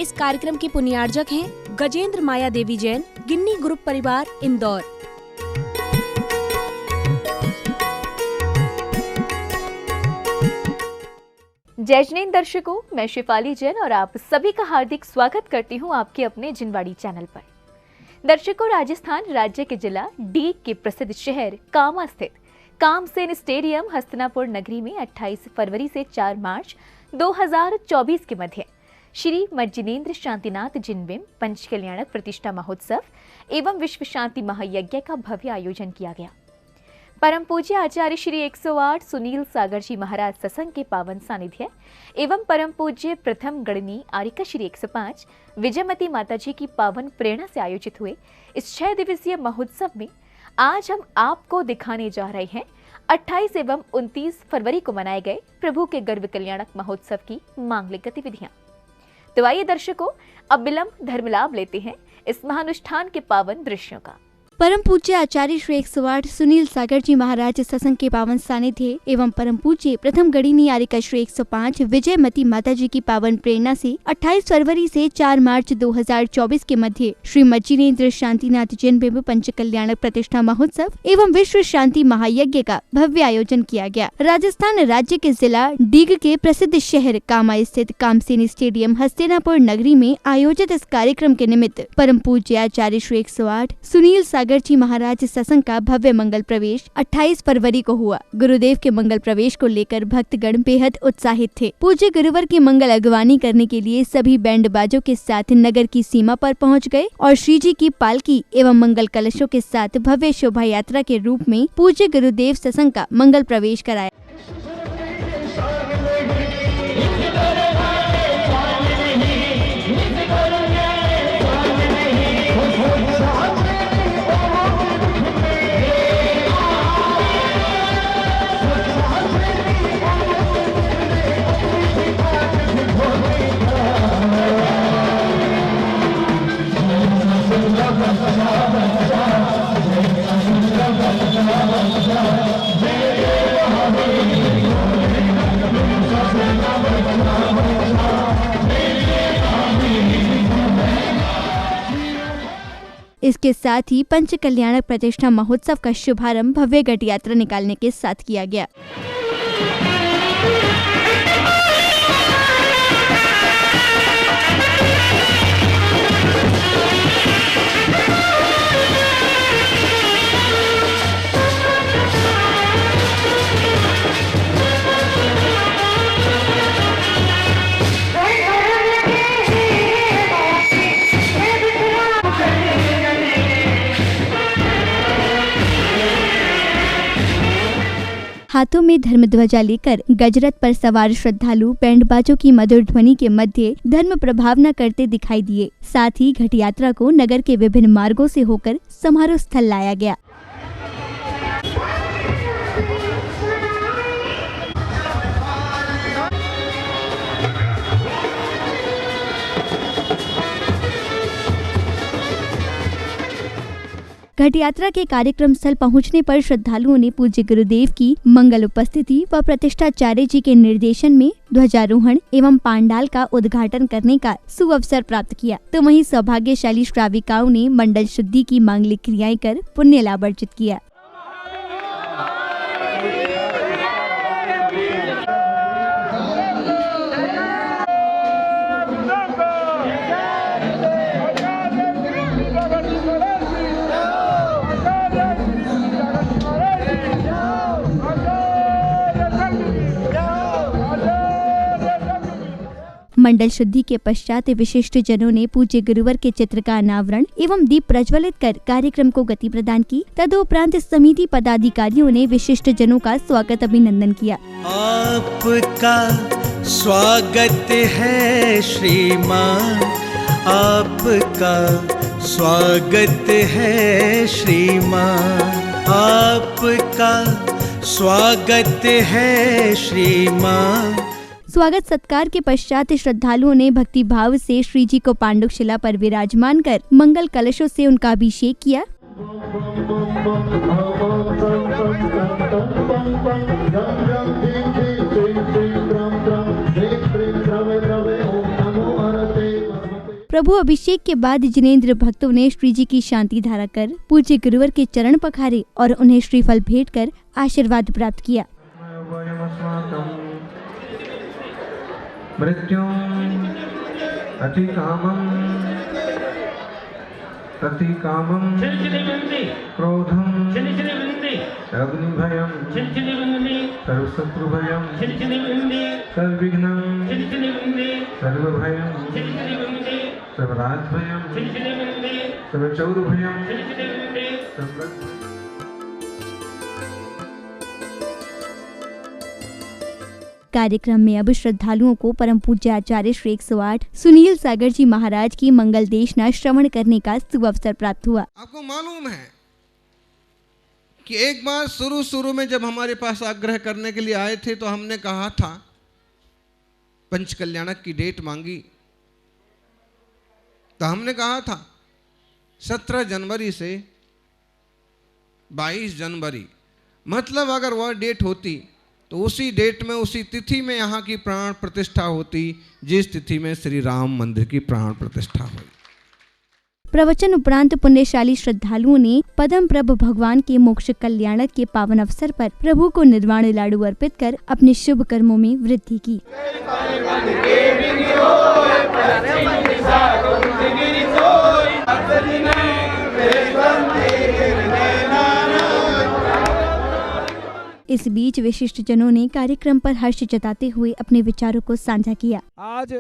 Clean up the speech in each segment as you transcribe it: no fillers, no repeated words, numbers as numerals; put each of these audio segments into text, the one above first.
इस कार्यक्रम के पुण्यार्जक हैं गजेंद्र माया देवी जैन, गिन्नी ग्रुप परिवार, इंदौर। जय जिनेंद्र दर्शकों, मैं शिफाली जैन और आप सभी का हार्दिक स्वागत करती हूं आपके अपने जिनवाड़ी चैनल पर। दर्शकों, राजस्थान राज्य के जिला डीग के प्रसिद्ध शहर कामा स्थित कामसेन स्टेडियम हस्तिनापुर नगरी में 28 फरवरी से 4 मार्च 2024 के मध्य श्री मज्जिनेन्द्र शांतिनाथ जिनबिंब पंच कल्याणक प्रतिष्ठा महोत्सव एवं विश्व शांति महायज्ञ का भव्य आयोजन किया गया। परम पूज्य आचार्य श्री 108 सुनील सागर जी महाराज सत्संग के पावन सानिध्य एवं परम पूज्य प्रथम गणनी आरिका श्री 105 विजयमती माता जी की पावन प्रेरणा से आयोजित हुए इस 6 दिवसीय महोत्सव में आज हम आपको दिखाने जा रहे हैं 28 एवं 29 फरवरी को मनाए गए प्रभु के गर्भ कल्याणक महोत्सव की मांगलिक गतिविधियां। तो आइए दर्शकों, अब विलंब धर्म लाभ लेते हैं इस महानुष्ठान के पावन दृश्यों का। परम पूज्य आचार्य श्री 108 सुनील सागर जी महाराज सत्संग के पावन सानिध्य एवं परम पूज्य प्रथम गणनी आरिका श्री 105 विजयमती माता जी की पावन प्रेरणा से 28 फरवरी से 4 मार्च 2024 के मध्य श्री मज्जिनेन्द्र शांतिनाथ जिनबिंब पंच कल्याणक प्रतिष्ठा महोत्सव एवं विश्व शांति महायज्ञ का भव्य आयोजन किया गया। राजस्थान राज्य के जिला डीग के प्रसिद्ध शहर कामा स्थित कामसेन स्टेडियम हस्तिनापुर नगरी में आयोजित इस कार्यक्रम के निमित्त परम पूज्य आचार्य श्री 108 सुनील सागर जी महाराज सत्संग का भव्य मंगल प्रवेश 28 फरवरी को हुआ। गुरुदेव के मंगल प्रवेश को लेकर भक्तगण बेहद उत्साहित थे। पूज्य गुरुवर की मंगल अगवानी करने के लिए सभी बैंड बाजों के साथ नगर की सीमा पर पहुंच गए और श्री जी की पालकी एवं मंगल कलशों के साथ भव्य शोभा यात्रा के रूप में पूज्य गुरुदेव सत्संग का मंगल प्रवेश कराया। इसके साथ ही पंच कल्याणक प्रतिष्ठा महोत्सव का शुभारंभ भव्य घट यात्रा निकालने के साथ किया गया। हाथों में धर्म ध्वजा लेकर गजरथ पर सवार श्रद्धालु बैंड बाजों की मधुर ध्वनि के मध्य धर्म प्रभावना करते दिखाई दिए। साथ ही घट यात्रा को नगर के विभिन्न मार्गों से होकर समारोह स्थल लाया गया। घट यात्रा के कार्यक्रम स्थल पहुंचने पर श्रद्धालुओं ने पूज्य गुरुदेव की मंगल उपस्थिति व प्रतिष्ठाचार्य जी के निर्देशन में ध्वजारोहण एवं पांडाल का उद्घाटन करने का सुअवसर प्राप्त किया। तो वहीं सौभाग्यशाली श्राविकाओं ने मंडल शुद्धि की मांगलिक क्रियाएं कर पुण्य लाभ अर्जित किया। मंडल शुद्धि के पश्चात विशिष्ट जनों ने पूज्य गुरुवर के चित्र का अनावरण एवं दीप प्रज्वलित कर कार्यक्रम को गति प्रदान की। तदुपरांत समिति पदाधिकारियों ने विशिष्ट जनों का स्वागत अभिनंदन किया। आपका स्वागत है श्रीमान, आपका स्वागत है श्रीमान, आपका स्वागत है श्रीमान। स्वागत सत्कार के पश्चात श्रद्धालुओं ने भक्ति भाव से श्री जी को पांडुक शिला पर विराजमान कर मंगल कलशों से उनका अभिषेक किया। प्रभु अभिषेक के बाद जिनेंद्र भक्तों ने श्री जी की शांति धारा कर पूज्य गुरुवर के चरण पखारे और उन्हें श्रीफल भेंट कर आशीर्वाद प्राप्त किया। प्रतीकामं क्रोधं अग्निभयं सर्वशत्रुभयं सर्वविघ्नं सर्वभयं सर्वराजभयं सर्वचौरभयं कार्यक्रम में अब श्रद्धालुओं को परम पूज्य आचार्य श्री 108 सुनील सागर जी महाराज की मंगल देशना श्रवण करने का सुअवसर प्राप्त हुआ। आपको मालूम है कि एक बार शुरू में जब हमारे पास आग्रह करने के लिए आए थे तो हमने कहा था, पंच कल्याणक की डेट मांगी तो हमने कहा था 17 जनवरी से 22 जनवरी, मतलब अगर वह डेट होती तो उसी डेट में उसी तिथि में यहाँ की प्राण प्रतिष्ठा होती जिस तिथि में श्री राम मंदिर की प्राण प्रतिष्ठा हुई। प्रवचन उपरांत पुण्यशाली श्रद्धालुओं ने पदम प्रभु भगवान के मोक्ष कल्याणक के पावन अवसर पर प्रभु को निर्वाण लाडू अर्पित कर अपने शुभ कर्मों में वृद्धि की। इस बीच विशिष्ट जनों ने कार्यक्रम पर हर्ष जताते हुए अपने विचारों को साझा किया। आज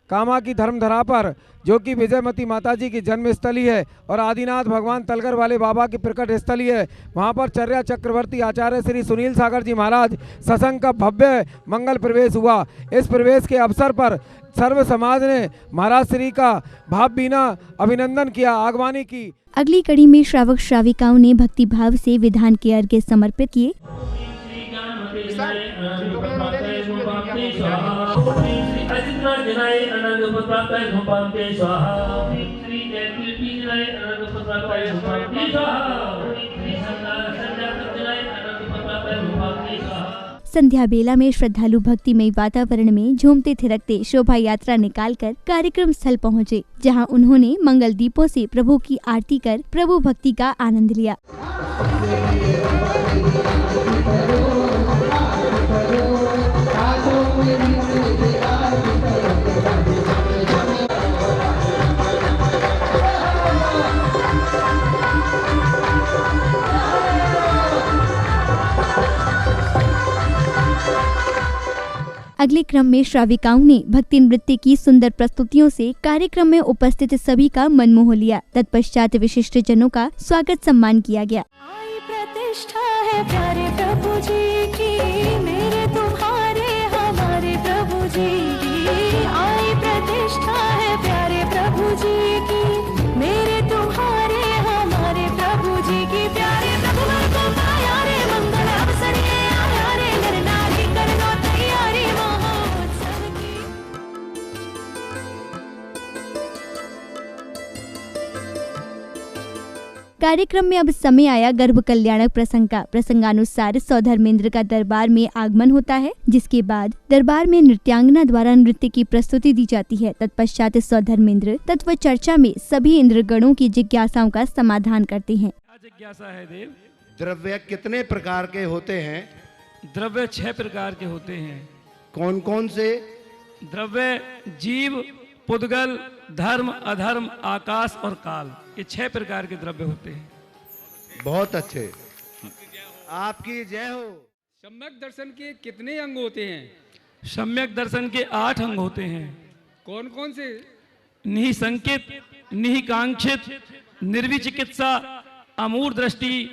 कामा की धर्मधरा पर, जो कि विजयमती माता जी की जन्म स्थली है और आदिनाथ भगवान तलगर वाले बाबा की प्रकट स्थली है, वहां पर चर्या चक्रवर्ती आचार्य श्री सुनील सागर जी महाराज सत्संग का भव्य मंगल प्रवेश हुआ। इस प्रवेश के अवसर पर सर्व समाज ने महाराज श्री का भावभीना अभिनंदन किया, आगवानी की। अगली कड़ी में श्रावक श्राविकाओं ने भक्ति भाव से विधान के अर्घ्य समर्पित किए। संध्या बेला में श्रद्धालु भक्तिमय वातावरण में झूमते थिरकते शोभा यात्रा निकालकर कार्यक्रम स्थल पहुँचे, जहां उन्होंने मंगल दीपों से प्रभु की आरती कर प्रभु भक्ति का आनंद लिया। अगले क्रम में श्राविकाओं ने भक्ति नृत्य की सुंदर प्रस्तुतियों से कार्यक्रम में उपस्थित सभी का मन मोह लिया। तत्पश्चात विशिष्ट जनों का स्वागत सम्मान किया गया। आई प्रतिष्ठा है प्यारे प्रभु जी की, मेरे तुम्हारे हमारे प्रभु जी की। आई प्रतिष्ठा है प्यारे प्रभु जी की, मेरे तुम्हारे हमारे प्रभु जी की। प्यारे प्रभु को पाया रे मंगल अवसर ये आया रे, नर नारी कर लो तैयारी महोत्सव की। कार्यक्रम में अब समय आया गर्भ कल्याणक प्रसंग का। प्रसंगानुसार सौधर्मेंद्र का दरबार में आगमन होता है, जिसके बाद दरबार में नृत्यांगना द्वारा नृत्य की प्रस्तुति दी जाती है। तत्पश्चात सौधर्मेंद्र तत्व चर्चा में सभी इंद्रगणों की जिज्ञासाओं का समाधान करते हैं। जिज्ञासा है देव? द्रव्य कितने प्रकार के होते हैं? द्रव्य 6 प्रकार के होते हैं। कौन कौन से? द्रव्य जीव, पुद्गल, धर्म, अधर्म, आकाश और काल, ये 6 प्रकार के द्रव्य होते हैं। बहुत अच्छे, आपकी जय हो। सम्यक दर्शन के कितने अंग होते हैं? सम्यक दर्शन के 8 अंग होते हैं। कौन कौन से? निःसंकित, निःकांक्षित, निर्विचिकित्सा, अमूढ़ दृष्टि,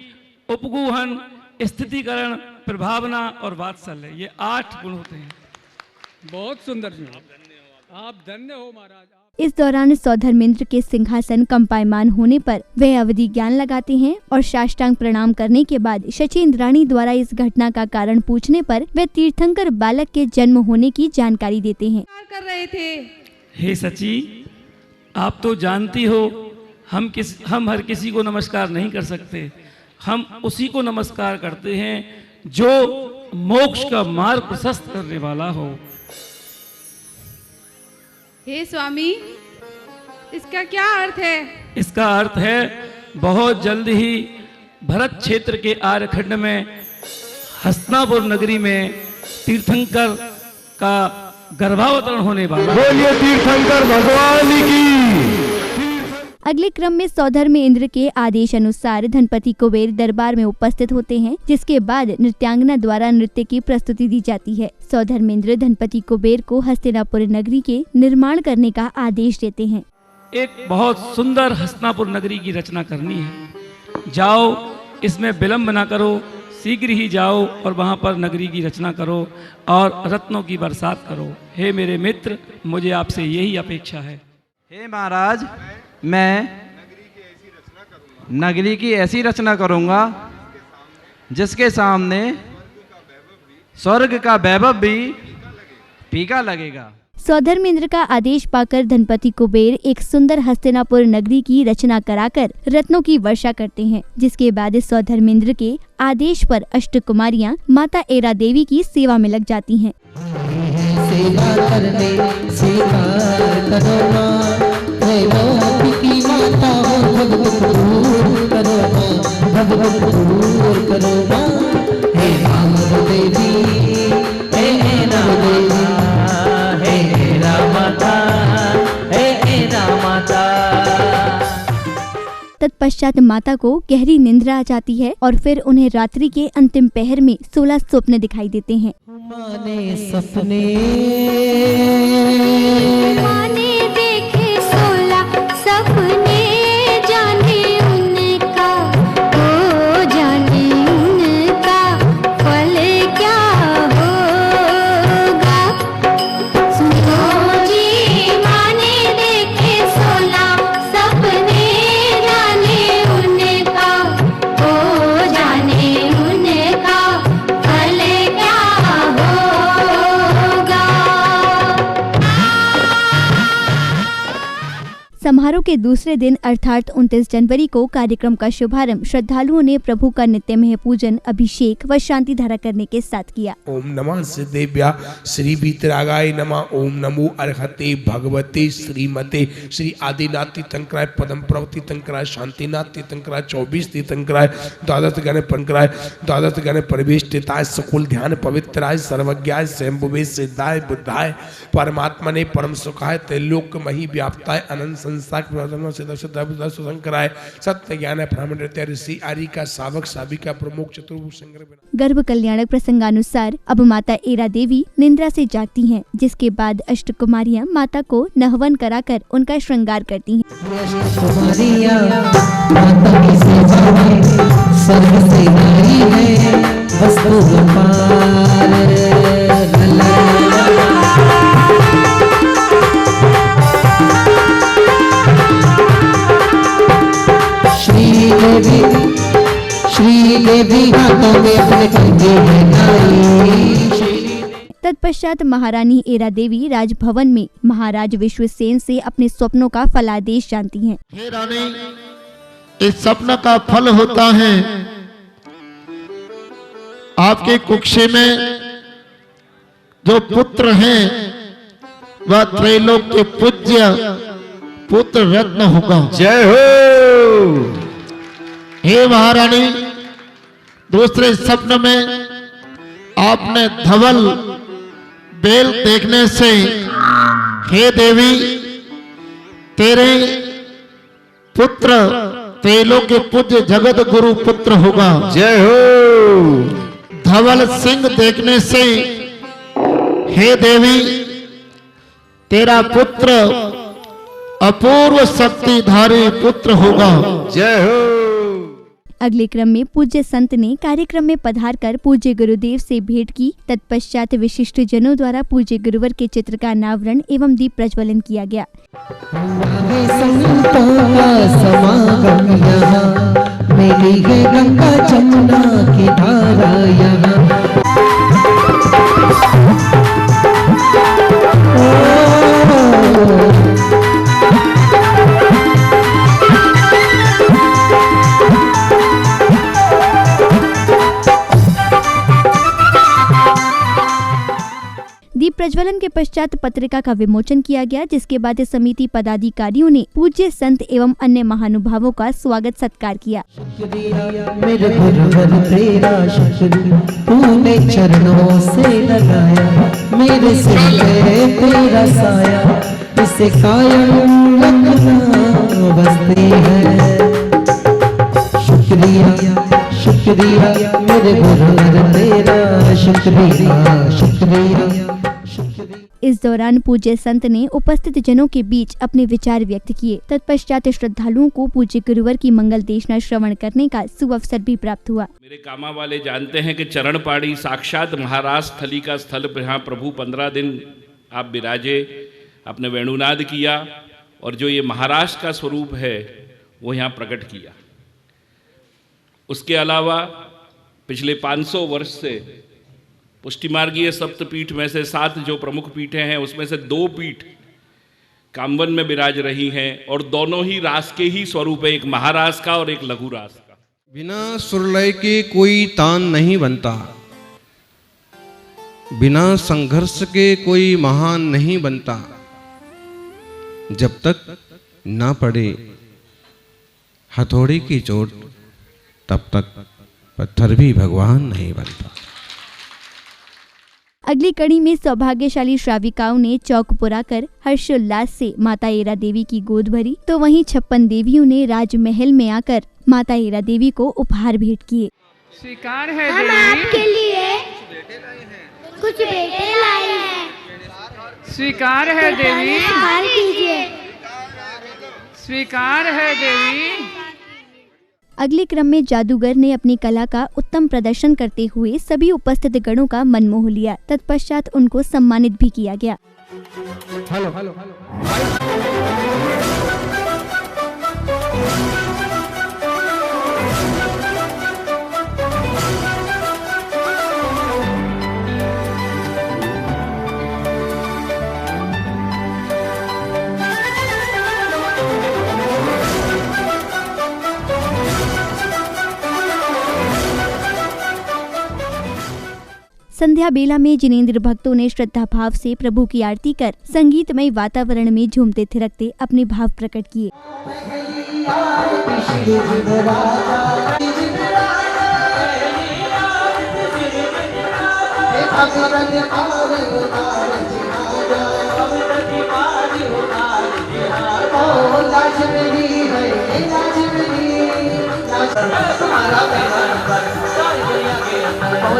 उपगूहन, स्थितिकरण, प्रभावना और वात्सल्य, ये 8 गुण होते हैं। बहुत सुंदर जी, आप धन्य हो महाराज। इस दौरान सौधर्मेंद्र के सिंहासन कंपायमान होने पर वे अवधि ज्ञान लगाते हैं और साष्टांग प्रणाम करने के बाद शचीन्द्राणी द्वारा इस घटना का कारण पूछने पर वे तीर्थंकर बालक के जन्म होने की जानकारी देते हैं। कर रहे थे। हे सची, आप तो जानती हो हम हर किसी को नमस्कार नहीं कर सकते। हम उसी को नमस्कार करते हैं जो मोक्ष का मार्ग प्रशस्त करने वाला हो। हे स्वामी, इसका क्या अर्थ है? इसका अर्थ है बहुत जल्द ही भरत क्षेत्र के आर्यखंड में हस्तिनापुर नगरी में तीर्थंकर का गर्भावतरण होने वाला। बोलिए तीर्थंकर भगवान की। अगले क्रम में सौधर्म इंद्र के आदेश अनुसार धनपति कुबेर दरबार में उपस्थित होते हैं, जिसके बाद नृत्यांगना द्वारा नृत्य की प्रस्तुति दी जाती है। सौधर्म इंद्र धनपति कुबेर को हस्तिनापुर नगरी के निर्माण करने का आदेश देते हैं। एक बहुत सुंदर हस्तिनापुर नगरी की रचना करनी है। जाओ, इसमें विलंब ना करो, शीघ्र ही जाओ और वहाँ पर नगरी की रचना करो और रत्नों की बरसात करो। हे मेरे मित्र, मुझे आपसे यही अपेक्षा है। हे महाराज, मैं नगरी की ऐसी रचना करूँगा जिसके सामने स्वर्ग का वैभव भी फीका लगेगा। सौधर्म इंद्र का आदेश पाकर धनपति कुबेर एक सुंदर हस्तिनापुर नगरी की रचना कराकर रत्नों की वर्षा करते हैं, जिसके बाद सौधर्म इंद्र के आदेश पर अष्टकुमारियां माता एरा देवी की सेवा में लग जाती हैं। सेवा करने स्वीकार करो मां, की माता हो भगवत दूर करो मां, भगवत दूर करो मां। हे राम देवी, हे राम देवी, हे राम माता, हे राम माता। तत्पश्चात माता को गहरी निंद्रा आ जाती है और फिर उन्हें रात्रि के अंतिम पहर में 16 स्वप्न दिखाई देते हैं। माने सपने, माने देखे 16 सपने, जाने उनका, ओ जाने उनका फल क्या होगा। सुनो जी, माने देखे 16 सपने, जाने उनका, ओ जाने उनका फल क्या होगा। समारोह के दूसरे दिन अर्थात 29 जनवरी को कार्यक्रम का शुभारंभ श्रद्धालुओं ने प्रभु का नित्यमय पूजन, अभिषेक व शांति धारा करने के साथ किया। ओम नमः सिद्धेभ्या श्री वीतरागाय नमः। ओम नमो अर्हते भगवते श्रीमते श्री आदिनाथ तीर्थंकराय, पदम प्रवृत्ति तीर्थंकराय, शांतिनाथ तीर्थंकराय, 24 तीर्थंकराय, द्वादश गण पंकराय, द्वादश गण परिवेष्टिताय, सकुल ध्यान पवित्राय, सर्वज्ञाय, स्वयंभुवे सिद्धाय, बुद्धाय, परमात्मने परम सुखाय, त्रैलोक मही व्याप्ताय, अनंत शंकराय, सत्य ज्ञान ब्राह्मण ऋषि आर्य का सावक साविका प्रमुख चतुर्भुज शंकर। गर्भ कल्याणक प्रसंगानुसार अब माता एरा देवी निंद्रा से जागती हैं, जिसके बाद अष्टकुमारियां माता को नहवन कराकर उनका श्रृंगार करती हैं। अष्टकुमारियां माता की सेवा में स्वर्ग से आई है, वस्तु व्यापार श्री देवी हाथों में अपने कंधे लगाई। तत्पश्चात महारानी एरा देवी राजभवन में महाराज विश्वसेन से अपने स्वप्नों का फलादेश जानती हैं। हे रानी, इस स्वप्न का फल होता है आपके कुक्षे में जो पुत्र हैं वह त्रैलोक के पूज्य पुत्र रत्न होगा। जय हो। हे महारानी, दूसरे स्वप्न में आपने धवल बेल देखने से हे देवी तेरे पुत्र त्रैलोक के पूज्य जगत गुरु पुत्र होगा। जय हो। धवल सिंह देखने से हे देवी तेरा पुत्र अपूर्व शक्तिधारी पुत्र होगा। जय हो। अगले क्रम में पूज्य संत ने कार्यक्रम में पधारकर पूज्य गुरुदेव से भेंट की। तत्पश्चात विशिष्ट जनों द्वारा पूज्य गुरुवर के चित्र का अनावरण एवं दीप प्रज्वलन किया गया। संतों का समागम यहाँ, मिली है गंगा जमुना की धारा यहाँ। दीप प्रज्वलन के पश्चात पत्रिका का विमोचन किया गया, जिसके बाद समिति पदाधिकारियों ने पूज्य संत एवं अन्य महानुभावों का स्वागत सत्कार किया। मेरे गुरुवर तेरा शुक्रिया, तूने चरणों से लगाया मेरे सिर पे तेरा साया, इसे कायम रखना बस्ती है। शुक्रिया शुक्रिया मेरे गुरुवर तेरा शुक्रिया शुक्रिया। इस दौरान पूज्य संत ने उपस्थित जनों के बीच अपने विचार व्यक्त किए। तत्पश्चात श्रद्धालुओं को पूज्य गुरुवर की मंगल देशना श्रवण करने का सुअवसर भी प्राप्त हुआ। मेरे कामा वाले जानते हैं कि चरण पाड़ी साक्षात महाराज स्थली का स्थल, यहाँ प्रभु 15 दिन आप विराजे, आपने वेणुनाद किया और जो ये महाराष्ट्र का स्वरूप है वो यहाँ प्रकट किया। उसके अलावा पिछले 500 वर्ष से पुष्टि मार्गीय सप्तपीठ में से 7 जो प्रमुख पीठें हैं उसमें से 2 पीठ कामवन में विराज रही हैं और दोनों ही रास के ही स्वरूप है, एक महारास का और एक लघु रास का। बिना सुरलय के कोई तान नहीं बनता, बिना संघर्ष के कोई महान नहीं बनता, जब तक ना पड़े हथौड़ी की चोट तब तक पत्थर भी भगवान नहीं बनता। अगली कड़ी में सौभाग्यशाली श्राविकाओं ने चौक पुराकर हर्षोल्लास से माता एरा देवी की गोद भरी, तो वहीं 56 देवियों ने राजमहल में आकर माता एरा देवी को उपहार भेंट किए। स्वीकार है हम आपके लिए कुछ बेटे लाए हैं। स्वीकार है देवी, स्वीकार कीजिए। स्वीकार है देवी। अगले क्रम में जादूगर ने अपनी कला का उत्तम प्रदर्शन करते हुए सभी उपस्थित गणों का मन मोह लिया। तत्पश्चात उनको सम्मानित भी किया गया। हेलो संध्या बेला में जिनेंद्र भक्तों ने श्रद्धा भाव से प्रभु की आरती कर संगीतमय वातावरण में झूमते थिरकते अपने भाव प्रकट किए।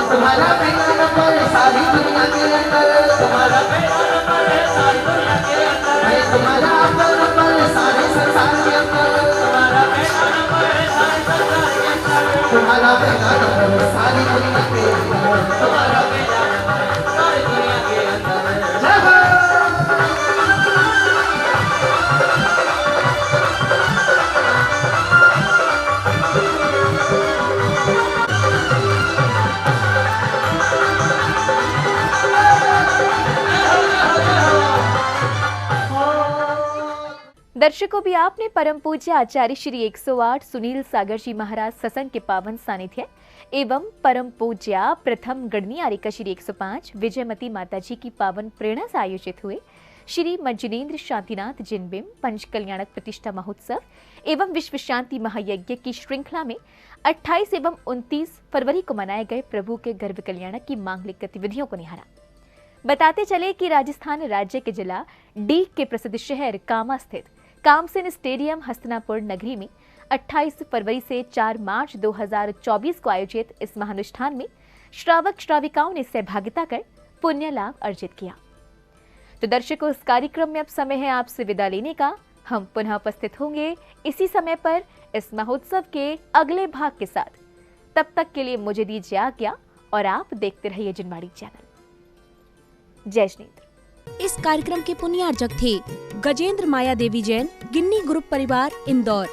तुम्हारा पहला नंबर सारी दुनिया के अंदर, तुम्हारा पहला नंबर है सारी दुनिया के अंदर, तुम्हारा नंबर सारे संसार के अंदर, तुम्हारा पहला नंबर है सारे संसार के अंदर, तुम्हारा पहला नंबर सारी दुनिया के अंदर, तुम्हारा पहला नंबर सारी दुनिया के अंदर। जय हो। दर्शकों, भी आपने परम पूज्य आचार्य श्री 108 सुनील सागर जी महाराज सत्संग के पावन सानिध्य एवं परम पूज्य प्रथम गणनीय आर्यिका श्री 105 विजयमती माता जी की पावन प्रेरणा से आयोजित हुए श्री मंजुनेन्द्र शांतिनाथ जिनबिंब पंच कल्याणक प्रतिष्ठा महोत्सव एवं विश्व शांति महायज्ञ की श्रृंखला में 28 एवं 29 फरवरी को मनाए गए प्रभु के गर्भ कल्याणक की मांगलिक गतिविधियों को निहारा। बताते चले कि राजस्थान राज्य के जिला डीग के प्रसिद्ध शहर कामा स्थित कामसेन स्टेडियम हस्तिनापुर नगरी में 28 फरवरी से 4 मार्च 2024 को आयोजित इस महानुष्ठान में श्रावक श्राविकाओं ने सहभागिता कर पुण्य लाभ अर्जित किया। तो दर्शकों, इस कार्यक्रम में अब समय है आपसे विदा लेने का। हम पुनः उपस्थित होंगे इसी समय पर इस महोत्सव के अगले भाग के साथ। तब तक के लिए मुझे दीजिए आज्ञा और आप देखते रहिए जिनवाड़ी चैनल। जय जिनेंद्र। इस कार्यक्रम के पुण्यार्जक थे गजेंद्र माया देवी जैन, गिन्नी ग्रुप परिवार, इंदौर।